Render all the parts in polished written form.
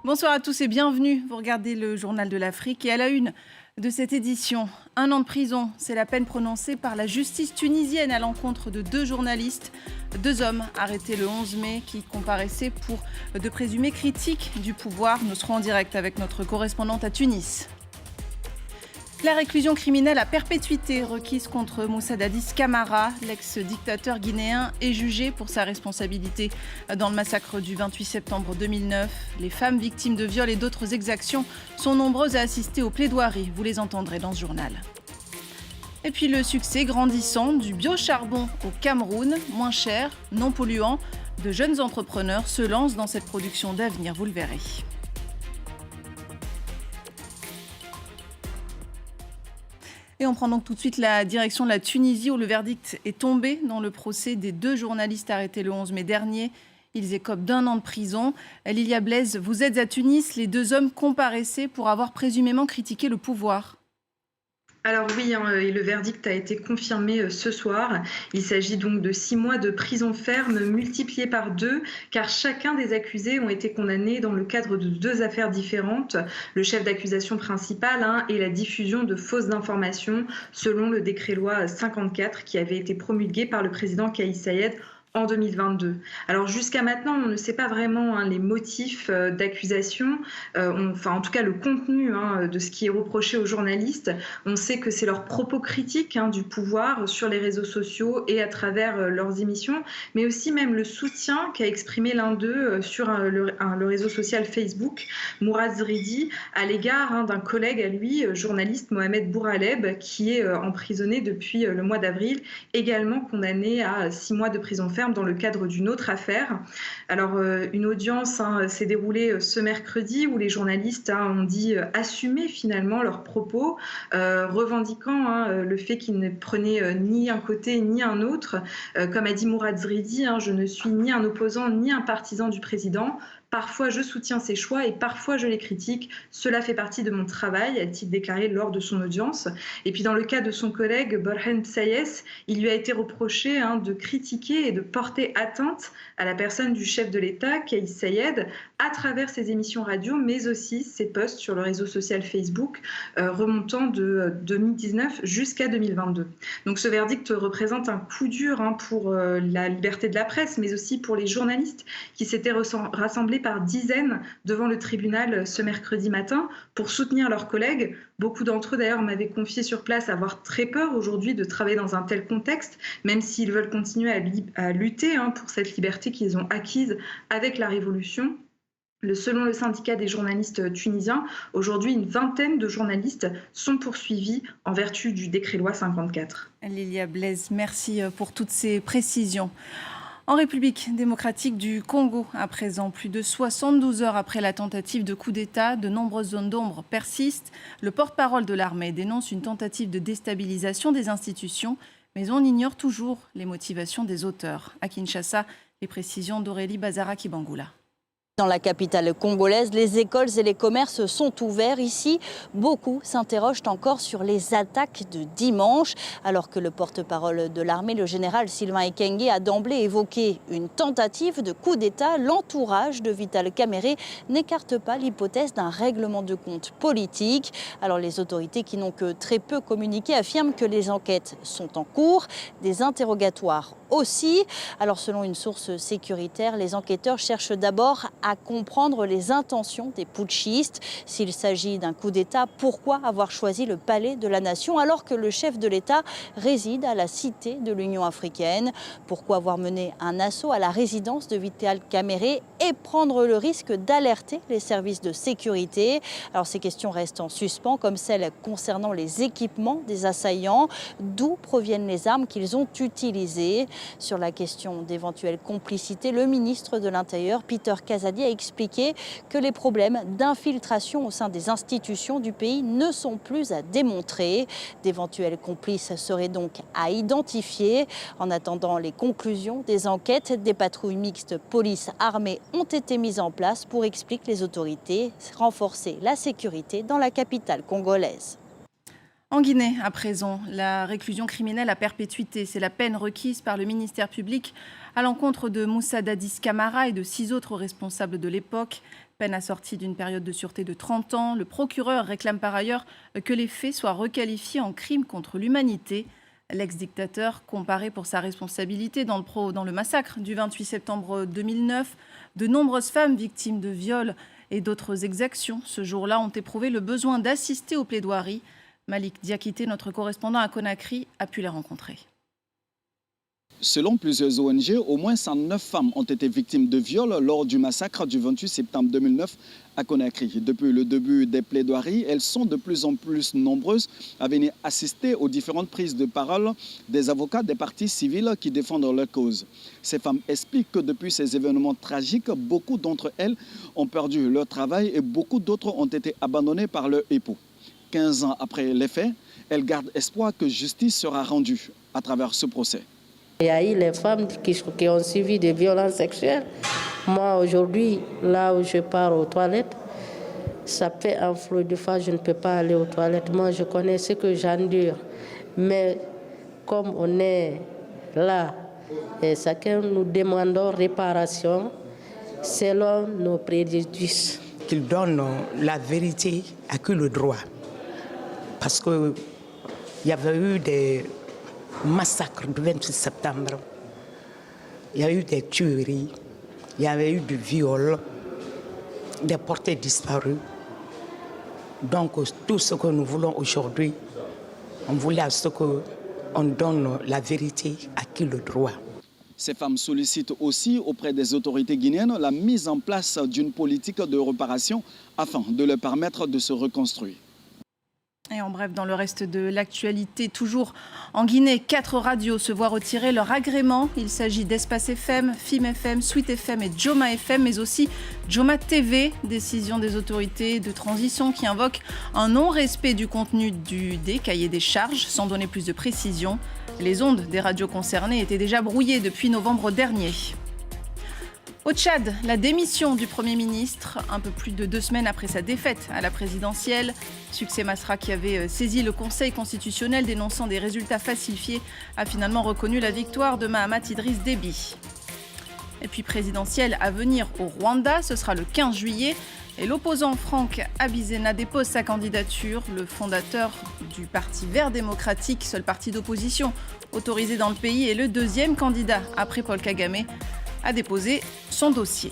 Bonsoir à tous et bienvenue. Vous regardez le Journal de l'Afrique et à la une de cette édition, 1 an de prison, c'est la peine prononcée par la justice tunisienne à l'encontre de 2 journalistes, 2 hommes arrêtés le 11 mai qui comparaissaient pour de présumées critiques du pouvoir. Nous serons en direct avec notre correspondante à Tunis. La réclusion criminelle à perpétuité requise contre Moussa Dadis Camara, l'ex-dictateur guinéen, est jugé pour sa responsabilité dans le massacre du 28 septembre 2009. Les femmes victimes de viols et d'autres exactions sont nombreuses à assister aux plaidoiries. Vous les entendrez dans ce journal. Et puis le succès grandissant du biocharbon au Cameroun, moins cher, non polluant. De jeunes entrepreneurs se lancent dans cette production d'avenir, vous le verrez. Et on prend donc tout de suite la direction de la Tunisie où le verdict est tombé dans le procès des 2 journalistes arrêtés le 11 mai dernier. Ils écopent d'1 an de prison. Lilia Blaise, vous êtes à Tunis. Les 2 hommes comparaissaient pour avoir présumément critiqué le pouvoir. Alors oui, et le verdict a été confirmé ce soir. Il s'agit donc de 6 mois de prison ferme multipliés par 2, car chacun des accusés ont été condamnés dans le cadre de 2 affaires différentes. Le chef d'accusation principal et la diffusion de fausses informations selon le décret-loi 54 qui avait été promulgué par le président Kais Saied en 2022. Alors jusqu'à maintenant, on ne sait pas vraiment les motifs d'accusation, enfin en tout cas le contenu de ce qui est reproché aux journalistes. On sait que c'est leurs propos critiques du pouvoir sur les réseaux sociaux et à travers leurs émissions, mais aussi même le soutien qu'a exprimé l'un d'eux sur le réseau social Facebook, Mourad Zridi, à l'égard d'un collègue à lui, journaliste Mohamed Bouraleb, qui est emprisonné depuis le mois d'avril, également condamné à 6 mois de prison ferme dans le cadre d'une autre affaire. Alors, une audience s'est déroulée ce mercredi où les journalistes ont dit assumer finalement leurs propos, revendiquant le fait qu'ils ne prenaient ni un côté ni un autre. Comme a dit Mourad Zridi, je ne suis ni un opposant ni un partisan du président. Parfois, je soutiens ses choix et parfois, je les critique. Cela fait partie de mon travail, a-t-il déclaré lors de son audience. Et puis, dans le cas de son collègue, Borhan Psayes, il lui a été reproché de critiquer et de porter atteinte à la personne du chef de l'État, Kais Saied, à travers ses émissions radio, mais aussi ses posts sur le réseau social Facebook, remontant de 2019 jusqu'à 2022. Donc, ce verdict représente un coup dur pour la liberté de la presse, mais aussi pour les journalistes qui s'étaient rassemblés par dizaines devant le tribunal ce mercredi matin pour soutenir leurs collègues. Beaucoup d'entre eux d'ailleurs m'avaient confié sur place avoir très peur aujourd'hui de travailler dans un tel contexte, même s'ils veulent continuer à lutter pour cette liberté qu'ils ont acquise avec la Révolution. Selon le syndicat des journalistes tunisiens, aujourd'hui, une vingtaine de journalistes sont poursuivis en vertu du décret-loi 54. Lilia Blaise, merci pour toutes ces précisions. En République démocratique du Congo, à présent, plus de 72 heures après la tentative de coup d'État, de nombreuses zones d'ombre persistent. Le porte-parole de l'armée dénonce une tentative de déstabilisation des institutions, mais on ignore toujours les motivations des auteurs. À Kinshasa, les précisions d'Aurélie Bazara-Kibangula. Dans la capitale congolaise, les écoles et les commerces sont ouverts. Ici, beaucoup s'interrogent encore sur les attaques de dimanche. Alors que le porte-parole de l'armée, le général Sylvain Ekenge, a d'emblée évoqué une tentative de coup d'État, l'entourage de Vital Kamerhe n'écarte pas l'hypothèse d'un règlement de compte politique. Alors les autorités qui n'ont que très peu communiqué affirment que les enquêtes sont en cours, des interrogatoires aussi. Alors selon une source sécuritaire, les enquêteurs cherchent d'abord à comprendre les intentions des putschistes. S'il s'agit d'un coup d'État, pourquoi avoir choisi le palais de la nation alors que le chef de l'État réside à la cité de l'Union africaine? Pourquoi avoir mené un assaut à la résidence de Vital Kamerhe et prendre le risque d'alerter les services de sécurité? Alors ces questions restent en suspens, comme celles concernant les équipements des assaillants. D'où proviennent les armes qu'ils ont utilisées? Sur la question d'éventuelle complicité, le ministre de l'Intérieur, Peter Kazadi, a expliqué que les problèmes d'infiltration au sein des institutions du pays ne sont plus à démontrer. D'éventuels complices seraient donc à identifier. En attendant les conclusions des enquêtes, des patrouilles mixtes police-armée ont été mises en place pour, expliquent les autorités, renforcer la sécurité dans la capitale congolaise. En Guinée, à présent, la réclusion criminelle à perpétuité, c'est la peine requise par le ministère public à l'encontre de Moussa Dadis Camara et de 6 autres responsables de l'époque. Peine assortie d'une période de sûreté de 30 ans. Le procureur réclame par ailleurs que les faits soient requalifiés en crimes contre l'humanité. L'ex-dictateur comparé pour sa responsabilité dans le massacre du 28 septembre 2009. De nombreuses femmes victimes de viols et d'autres exactions ce jour-là ont éprouvé le besoin d'assister aux plaidoiries. Malik Diakité, notre correspondant à Conakry, a pu les rencontrer. Selon plusieurs ONG, au moins 109 femmes ont été victimes de viols lors du massacre du 28 septembre 2009 à Conakry. Depuis le début des plaidoiries, elles sont de plus en plus nombreuses à venir assister aux différentes prises de parole des avocats des partis civils qui défendent leur cause. Ces femmes expliquent que depuis ces événements tragiques, beaucoup d'entre elles ont perdu leur travail et beaucoup d'autres ont été abandonnées par leur époux. 15 ans après les faits, elles gardent espoir que justice sera rendue à travers ce procès. Il y a eu les femmes qui ont subi des violences sexuelles. Moi, aujourd'hui, là où je pars aux toilettes, ça fait un flot de fois, je ne peux pas aller aux toilettes. Moi, je connais ce que j'endure. Mais comme on est là, et chacun nous demandons réparation selon nos préjudices. Qu'ils donnent la vérité à qui le droit. Parce qu'il y avait eu des massacre du 28 septembre, il y a eu des tueries, il y avait eu du viol, des portées disparues. Donc tout ce que nous voulons aujourd'hui, on voulait à ce qu'on donne la vérité à qui le droit. Ces femmes sollicitent aussi auprès des autorités guinéennes la mise en place d'une politique de réparation afin de leur permettre de se reconstruire. Et en bref, dans le reste de l'actualité, toujours en Guinée, 4 radios se voient retirer leur agrément. Il s'agit d'Espace FM, FIM FM, Suite FM et Joma FM, mais aussi Joma TV. Décision des autorités de transition qui invoque un non-respect du contenu des cahiers des charges, sans donner plus de précision. Les ondes des radios concernées étaient déjà brouillées depuis novembre dernier. Au Tchad, la démission du Premier ministre, un peu plus de 2 semaines après sa défaite à la présidentielle. Succès Masra, qui avait saisi le Conseil constitutionnel dénonçant des résultats falsifiés, a finalement reconnu la victoire de Mahamat Idriss Déby. Et puis présidentielle à venir au Rwanda, ce sera le 15 juillet. Et l'opposant Franck Abizena dépose sa candidature. Le fondateur du Parti Vert démocratique, seul parti d'opposition autorisé dans le pays, est le 2e candidat après Paul Kagame a déposé son dossier.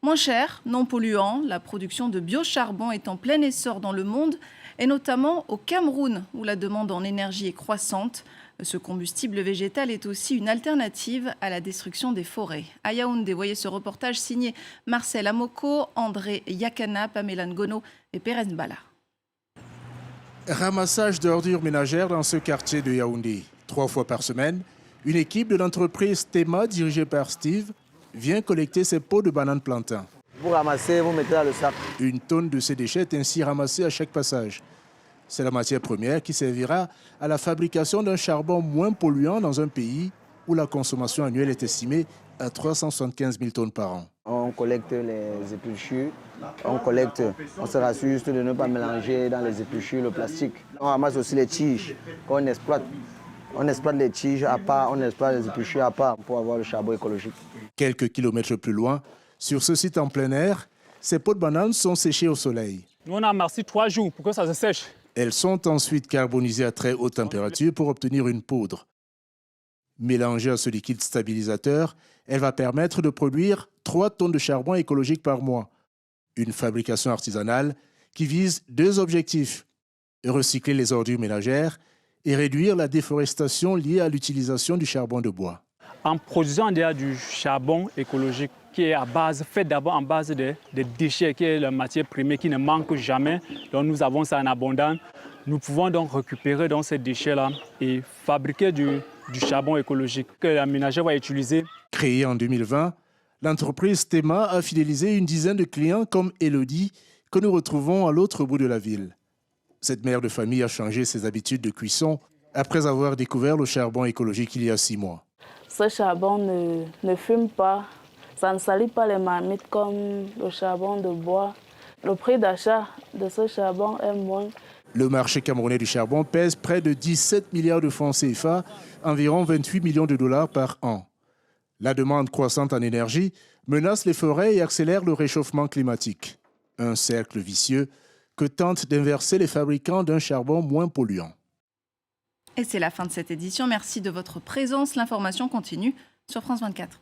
Moins cher, non polluant, la production de biocharbon est en plein essor dans le monde et notamment au Cameroun où la demande en énergie est croissante. Ce combustible végétal est aussi une alternative à la destruction des forêts. À Yaoundé, voyez ce reportage signé Marcel Amoko, André Yakana, Pamela Ngono et Perez Bala. Ramassage d'ordures ménagères dans ce quartier de Yaoundé. 3 fois par semaine, une équipe de l'entreprise Tema, dirigée par Steve, vient collecter ses pots de bananes plantains. Vous ramassez, vous mettez dans le sac. 1 tonne de ces déchets est ainsi ramassée à chaque passage. C'est la matière première qui servira à la fabrication d'un charbon moins polluant dans un pays où la consommation annuelle est estimée à 375 000 tonnes par an. On collecte les épluchures, on se rassure juste de ne pas mélanger dans les épluchures le plastique. On ramasse aussi les tiges qu'on exploite. On exploite les tiges à part, on exploite les épluchures à part pour avoir le charbon écologique. Quelques kilomètres plus loin, sur ce site en plein air, ces pots de bananes sont séchés au soleil. Nous, on a amassé 3 jours pour que ça se sèche. Elles sont ensuite carbonisées à très haute température pour obtenir une poudre. Mélangée à ce liquide stabilisateur, elle va permettre de produire 3 tonnes de charbon écologique par mois. Une fabrication artisanale qui vise 2 objectifs: recycler les ordures ménagères et réduire la déforestation liée à l'utilisation du charbon de bois. En produisant déjà du charbon écologique qui est fait d'abord en base des déchets, qui est la matière première qui ne manque jamais, donc nous avons ça en abondance. Nous pouvons donc récupérer dans ces déchets-là et fabriquer du charbon écologique que la ménagère va utiliser. Créée en 2020, l'entreprise Tema a fidélisé une dizaine de clients comme Elodie, que nous retrouvons à l'autre bout de la ville. Cette mère de famille a changé ses habitudes de cuisson après avoir découvert le charbon écologique il y a 6 mois. Ce charbon ne fume pas, ça ne salit pas les marmites comme le charbon de bois. Le prix d'achat de ce charbon est moins. Le marché camerounais du charbon pèse près de 17 milliards de francs CFA, environ 28 millions de dollars par an. La demande croissante en énergie menace les forêts et accélère le réchauffement climatique. Un cercle vicieux que tentent d'inverser les fabricants d'un charbon moins polluant. Et c'est la fin de cette édition. Merci de votre présence. L'information continue sur France 24.